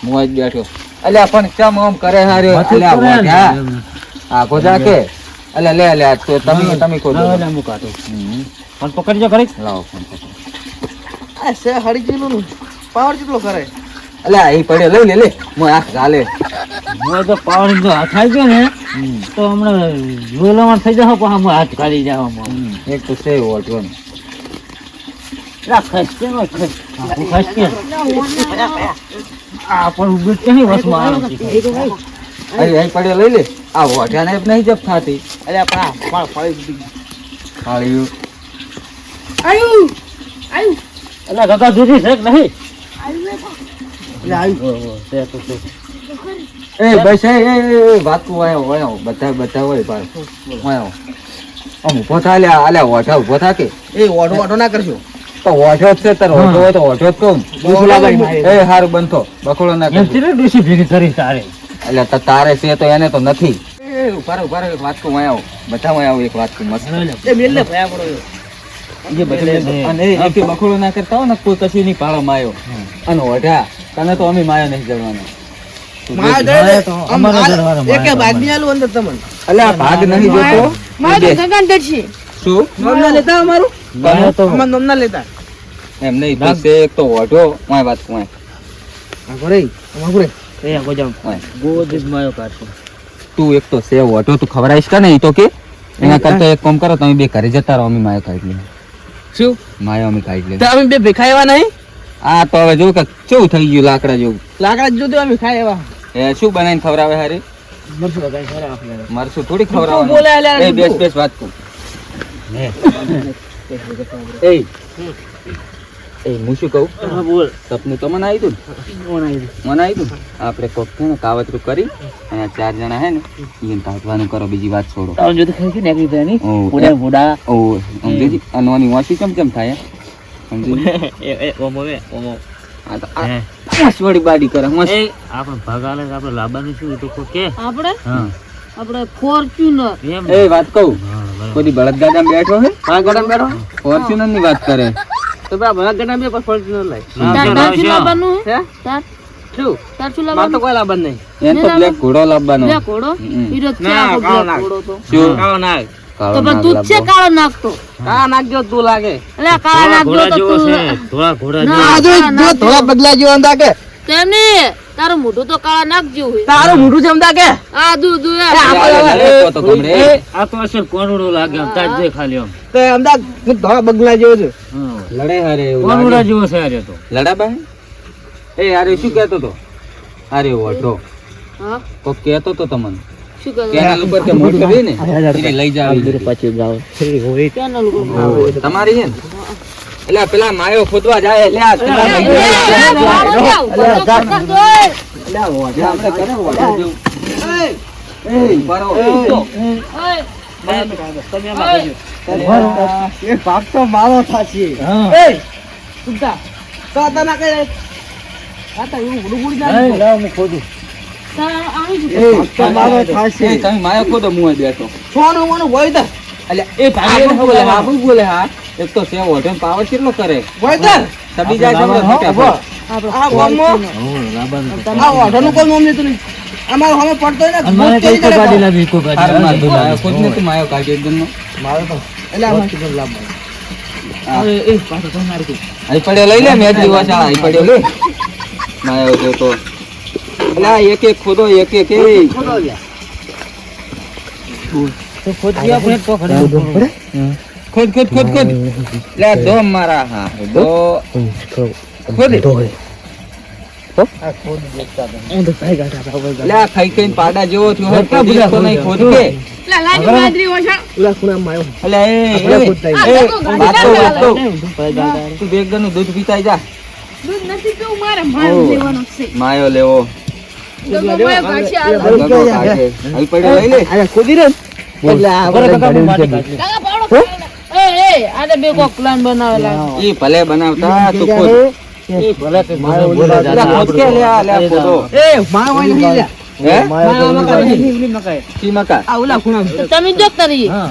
મોજ બેઠો અલ્યા પણ ચમ આમ કરે હાર્યો અલ્યા વાગ્યા આ ગોજા કે અલ્યા લે લે તો તમે ખોદો લે હું કાઢું ફોન પકડજો ખરી લાવો ફોન પકડો આ સે હડી કિલો પાવર કેટલો કરે અલ્યા એ પડ્યો લઈ લે લે મો આ ગાલે હું તો પાવર જો હાથ આવી ગયો ને તો હમણાં જોલામાં થઈ જાવ પણ હું હાથ કાઢી જાવ એક તો સે ઓટવો ખસકે નો ખસકે આ પણ ઉભી કેની વસમાં આવે છે અરે અહીં પડ્યો લઈ લે આ વોઠાને નહીં જપ થાતી અલ્યા પા પાળ ફળી ખાળ્યું આયુ આયુ એટલે કાકા દૂધી છે કે નહીં એટલે આયુ છે તો છે એ બસ એ વાત કો વાયો બધા હોય પાર વાયો આમ ઉભો થા અલ્યા વોઠા ઉભો થા કે એ ઓઢો ના કરશો તો વોઠો જ છે તાર વોઠો હોય તો વોઠો જ કહું એ હારું બનતો બખોડો ના એમ ચીરે ડોસી ભેગી કરી તારે એટલે તારે છે તો એને તો નથી એ ઉભા એક વાત કો વાયો બધા વાયો એક વાત કો મસ્ત એ મેલ ને ભયા પડો જે બધા અને એક બખોડો ના કરતા હો ને કોઈ કશું નહીં પાળો માયો અને વોઠા તને તો અમે માયો નહીં જડવાનો એક ભાગ ની આલું અંદર તમને અલ્યા ભાગ નહીં જોતો મારું ગગન દર્શી શું નોમના લેતા અમારું અમાર નોમના લેતા એમ નહીં બસ એક તો વોઠો વાય વાત કો વાય આગરે અમારે એ ગોજામ ગોદ માયો કાઢો તું એક તો સે વોઠો તું ખવરાઈશ કે નહીં તો કે એના કરતા એક કામ કરો તમે બે ઘરે જતા રહો અમે માયો કાઢી લે શું માયો અમે કાઢી લે તો અમે બે ભેખાયવા નહીં આ તો હવે જો કે કેવું થઈ ગયું લાકડા જેવું લાકડા જોતો અમે ખાય એવા એ શું બનાવીને ખવરાવે હારી મરસું લગાઈ ખરા આપણે મરસું થોડી બોલે ખવરાવે અલ્યા એ બેસ વાત કર એ હું શું કહું બોલ સપનું તો મને આવી મને આવી આપણે કોક છે ને કાવતરું કરી અને આ 4 જણા હે ને એને કાઢવાનું કરો બીજી વાત છોડો તાવ જો તો ખાઈ કે નેકરી થાય ની ઓહ, બોડા બોડા ઓ સમજી અનવાની વાસી કેમ થાય સમજી એ ઓમો આ તો મસ્ત વળી બાડી કરે મસ્ત એ આપણે ભગાલે આપણે લાબાનું શું તો કે આપણે હા આપણે ફોર્ચ્યુનર એમ એ વાત કહું કોઈ બળદ ગાડામાં બેઠો હે હા ગડમ બેઠો ફોર્ચ્યુનર ની વાત કરે તો બા ભલા ગડા બે પર ફોર્ચ્યુનર લાય તાર ચુલાવાનું હે તાર શું તાર માર તો ચુલાવાનું કોઈ લાભ નહીં એમ તો બ્લેક ઘોડો લાવવાનો લે ઘોડો વિરોધ છે આખો કાળો બ્લેક ઘોડો તો શું કાળો નાગ કાળો તો પણ નાગ તું જ છે લાવવાનો. કાળો નાખતો કા નાગ્યો તું લાગે એટલે કાળો નાખતો તો તું થોડા ઘોડા ના, આ જો ના, થોડા બદલા જેવો અંદા કે તેમ નહીં તારું મોઢું તો કાળા નાખ જેવું હોય તારું મોઢું છે અંદા કે આ દૂધ દૂધ અરે, અરે, તો ગમડે. આ તો અસલ કોનુડો લાગે આમ તાજ જે ખાલી આમ તે અંદા થોડા બગલા જેવો છે લડે હારે એવું કોનુડા લાગે. જેવો છે આજે તો લડા બા એ અરે શું કહેતો તો અરે વોટો હા કોક કહેતો તો તમને શું કરે કેનાલ ઉપર કે મોટર રહી ને એને લઈ જાવી પછી જાવ ચેનલ ઉપર તમારી છે ને એટલે પેલા માયો ખોદવા જાય એટલે આ પેલા લઈ જાય. એટલે આ વોઢા આપણે કરે ને વોઢા જેવું. એ બરો એ ભાગ તો મારો થાશે હા એ સુતા સાતા ના કરે સાતા એવું ગુડું જાય લાવ હું ખોદું એ ભાગ તો મારો થાશે એ તમે માયો ખોદો મુએ બેઠો સોનો મોનો હોય તો એટલે એ ભાઈ બોલે હા હું બોલે હા એક તો સે વોઢો પાવર કેટલો કરે હોય તો સબી જાય છે આ ગામમાં આ ઓઢોનું કોઈ નામ લેતું નહીં અમારો હવે પડતો હોય ને મારે ભૂત કઈ કરી ગાડી જાય. લાવી કો ગાડી માયો ખોદ ને તું માયો કાઢી એકદમ નો એટલે આમાં કેટલો લાભ મળે. હવે એ પાછો તો મારી દે. અહીં પડ્યો લઈ લે મેચ જીવા ચાળા અહીં પડ્યો લે માયો જો તો એટલે આ એક એક ખોદો એક એક એ ખોદો લ્યા. તો ખોદી આપણે તો ખડે ખોદ ખોદ ખોદ ખોદ લે દો મારા હા દો ખોદ હું તો ભાઈ ગાડા ભાઈ લે ખાઈ ખાઈને પાડા જેવો થયો હે ખોદી તો નહીં ખોદ કે ઉલા ખૂણામાં આવ્યો. એટલે તું બે ગણનું દૂધ પીતાઈ જા દૂધ નથી પીવું મારે મારું લેવાનું છે માયો લેવો ગગો માયો કાઢી આલો. ગગો કાઢે. અહીં પડ્યો લઈ લે અરે ખોદી રે એટલે આ કાકા માટી કાઢી કાકા પાવડો ખાઈ લે. એ આને બે કોક પ્લાન બનાવેલા ઈ ભલે બનાવતા તું ખોદ એ ભલે તે માયો બોલે લે ખોદ કે લે આ લે ખોદો એ મારો હોય નહીં લ્યા. હે માયો મકાઈ. કી મકા આ ઉલા ખૂણામાં. તો તમે જો કરી હા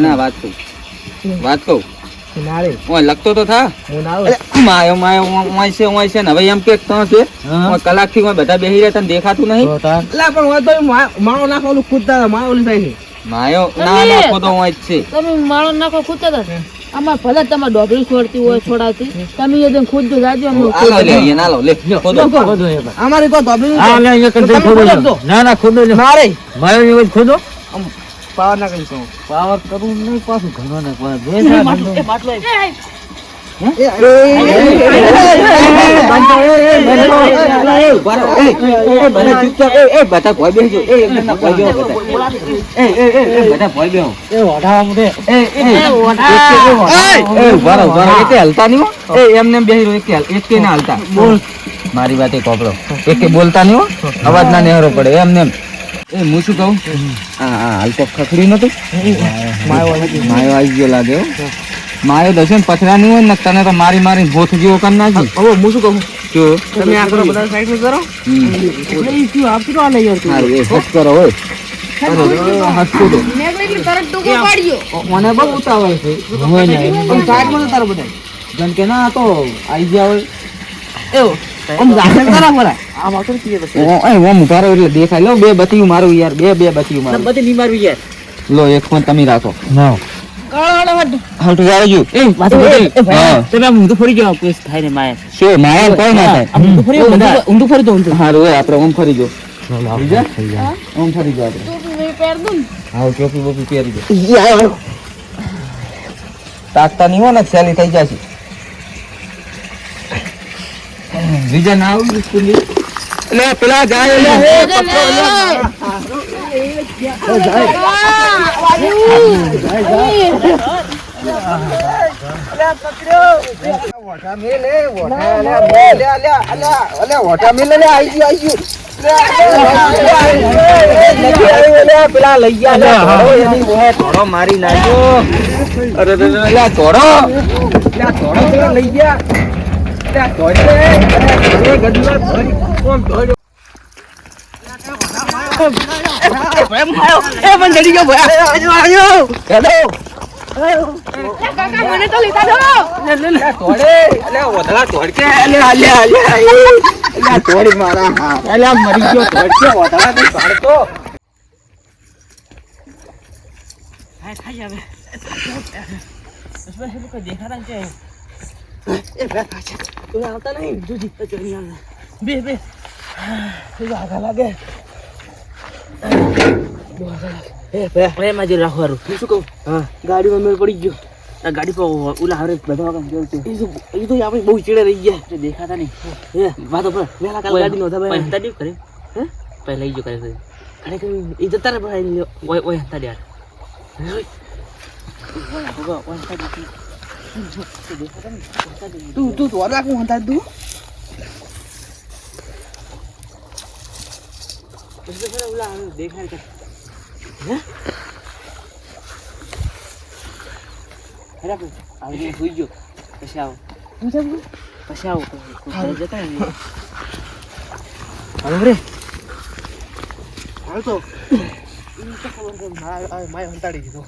ના વાત કહું વાત કહું ના રે ઓય લગતો તો થા હું ના અરે, માયો માયો ઓય છે ને હવે એમ કે તો છે હા. ઓય કલાકથી ઓય બધા બેહી રહ્યા તને દેખાતું નહીં તો તાર એટલે પણ હોય તો માળો નાખો ઓલું કૂદતા માળો ઓલું થાય છે માયો ના તમે- નાખો તો ઓય જ છે તમે માળો નાખો ખૂટતા હતા આમાં ભલે તમારે ડોબરી છોડતી હોય છોડાતી તમે એકદમ ખુદ જાજો અમને આલો લે અહીંયા ના લો લે ખોદો ખોદો એ ભાઈ. અમારી કોઈ ધોબલી આ લે અહીંયા કંઈ ખોદો લ્યો. ના ના ખોદો લ્યો. ના રે માયો એવો જ ખોદો પાવર ના કરી શકું પાવર કરવું નહીં પાછું ઘણો ને પણ બે સાત ધંધો. એ વઢાવા મૂકે. મારી વાત એક કોપડો એક બોલતા નહીં હો અવાજ ના નેહરો પડે એમને એમ. એ હું શું કહું હા હા હાલ તો ખખડી નતું માયો આવી ગયો લાગે હો. માયો દશે ને પથરા નહીં હોય ને તને તો મારી મારી ભોથ જેવો કરી નાખી હવે હું શું કહું શું તમે આ કરો બધા સાઈડ માં કરો સારું એ હસ કરો હોય હસતો તો મને બહુ ઉતાવળ છે હોય ને. પણ સાઈડ માં તારો બધા જેમ કે ના આ તો આવી ગયા હોય એવું આમ જાહેર કરો બરા આ વાતો કીએ બસ ઓમ ઉભા રહો એટલે દેખાય લો બે બતીયું મારું યાર બે બતીયું મારું બધી બીમાર વી યાર લો એક ફોન તમે રાખો ના. હટ જાવજો એ વાતો હા. તમે આમ ઊંધું ફરી જાઓ કેસ થાય ને માયા. શું માયા કોઈ ના થાય આમ ઊંધું ફરી બધા. ઊંધું ફરી દો ઊંધું હારું હોય આપણે ઓમ ફરી જો બીજા? થઈ જાય. ઓમ ફરી જો આપણે હા ટોપી બોપી પહેરી દો તાકતા નહીં હોય ને સેલી થઈ જશે બીજા ના આવું સ્કૂલની એટલે પેલા જાય પેલા લઈ ગયા મારી નાખ્યો અરે થોડો પેલા લઈ ગયા આવતા નહીં જોજી બે બે આગા લાગે પ્રેમાજી રાખવાનું હું શું કહું હા ગાડીમાં મેળ પડી ગયો આ ગાડી પર ઓલા હારે બધા એ તો આપણે બહુ ચીડે રહી ગયા દેખાતા નહીં હે વાતો પર વેલા કાલ ગાડી નો હતા ભાઈ હંતા ડી કરે હે પહેલા લઈ જો કરે ખરેખર એ જતા રે ભાઈ ઓય ઓય હંતા યાર તું તું ઓર રાખું હંતા તું ઓલા દેખાય કે હે બરાબર આવી સુઈ ગયો પછી આવો પછી આવો જતા હાલો રે હાલ તો ખબર છે માય હંતાડી દીધો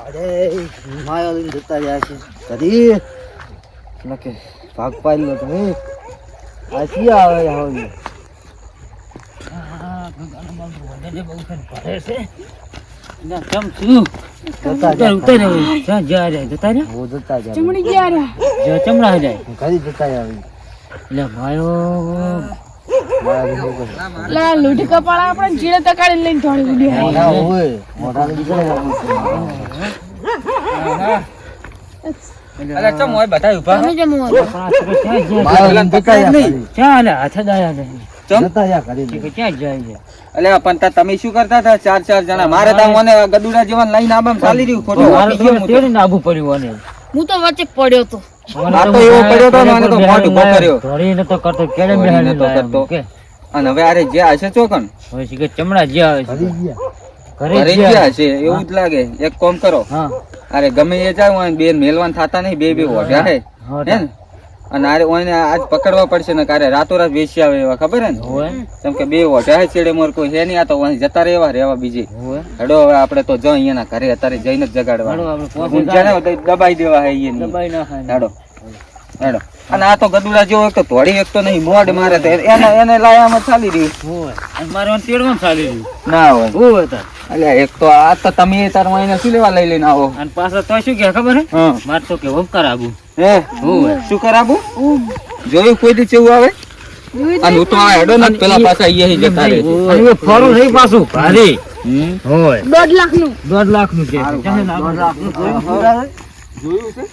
અરે માય લઈને જતા રહ્યા છે કદી નકે ભાગ પાડી લો તમે આ શી આવે હવે લૂંટી કપાળ આપણે ચીડે તકાડી લઈને થોડી ઉડી અરે ચમ હોય બધા ઉભા તમે જમો અલે પણ તમે શું કરતા હતા ચાર જણા મારે તો મને ગદુડા જેવા લઈને આબમ ચાલી રહ્યું ખોટું હું તો વચ્ચે પડ્યો તો આ તો એવો પડ્યો તો મને તો મોઢ ઉભો કર્યો ધોરી નતો કરતો કેડે ધોરી બેહાડી નતો લાયો કરતો. કે અને હવે આરે જે હશે ચોકન હવે શીખે ચમડા જે આવે છે ઘરે ઘરે જે ગયા હશે એવું જ લાગે એક કામ કરો હા અરે ગમે એ જાય હોય બેન મેલવાન થતા નહીં બે ઓઢ્યા હે હા, હે ને અને આરે ઓને આજ પકડવા પડશે ને કારે રાતોરાત વેચી આવે એવા ખબર હે ને હોય કેમ કે બે ઓઢા છેડે મોર કોઈ હે નહીં, આ તો અહીં જતા રહેવા બીજે. હોય હેડો હવે આપણે તો જ અહીંયાના ઘરે અત્યારે જઈને જ જગાડવા. હાલો આપણે પહોંચી ઊંચા ને તો દબાઈ દેવા હે અહીંયા દબાઈ નાખાય હેડો હેડો. અને આ તો ગદુડા જેવો એક તો ધોળી એક તો નહીં મોઢ મારે તો એને લાયામાં ચાલી રહ્યું હોય અને મારે ઓને તેડવામાં ચાલી રહ્યું ના હોય. હોય તાર અલ્યા એક તો આ તો તમે તાર એને શું લેવા લઈ લઈને આવો? અને પાછા તો શું કે ખબર હે હા મારે તો કે ઓમકાર આબુ હે હોય શું કરાવું જોયું કોઈ દી કેવું આવે? અને હું તો આ હેડો ને પેલા પાછા અહીંયા જતા રહે છે. અને એ ફરું નહીં પાછું ભારે હમ. હોય 1.5 લાખનું 1.5 લાખનું કે છે. ચાલે ને આપણે જોયું છે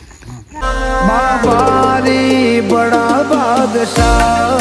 बाबारी बड़ा बादशाह